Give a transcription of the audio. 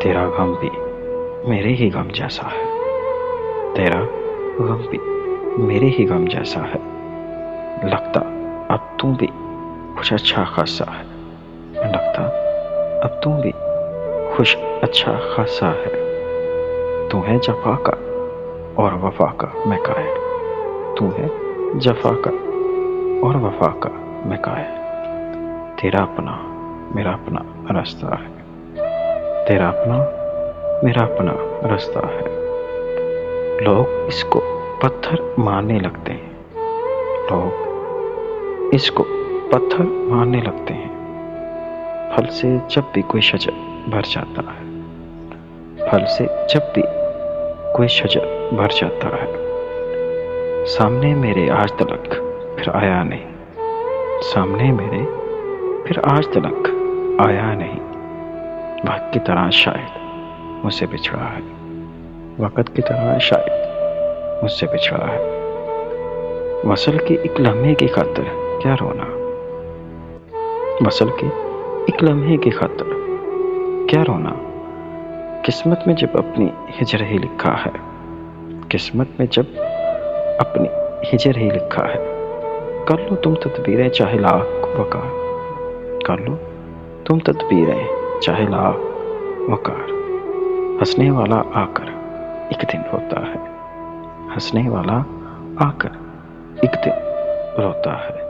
تیرا غم بھی میرے ہی غم جیسا ہے، تیرا غم بھی میرے ہی غم جیسا ہے، لگتا اب تم بھی کچھ اچھا خاصا ہے، لگتا اب تم بھی خوش اچھا خاصا ہے، تو ہے جفا کا اور وفا کا میں قائل، تو ہے جفا کا اور وفا کا میں قائل، تیرا اپنا میرا اپنا راستہ ہے، تیرا اپنا میرا اپنا راستہ ہے، لوگ اس کو پتھر ماننے لگتے ہیں، لوگ اس کو پتھر ماننے لگتے ہیں، پھل سے جب بھی کوئی شجر بھر جاتا ہے، پھل سے جب بھی کوئی شجر بھر جاتا ہے، سامنے میرے آج تلک پھر آیا نہیں، سامنے میرے پھر آج تلک آیا نہیں، وقت کی طرح شاید مجھ سے بچھڑا ہے، وقت کی طرح شاید مجھ سے بچھڑا ہے، وصل کے ایک لمحے کی خاطر کیا رونا، وصل کے ایک لمحے کی خاطر کیا رونا، قسمت میں جب اپنی ہجر ہی لکھا ہے، قسمت میں جب اپنی ہجر ہی لکھا ہے، کر لو تم تدبیریں چاہے لاکھ وقار، کر لو تم تدبیریں چاہے لاکھ وقار، ہنسنے والا آ کر ایک دن روتا ہے، ہنسنے والا آ کر ایک دن روتا ہے،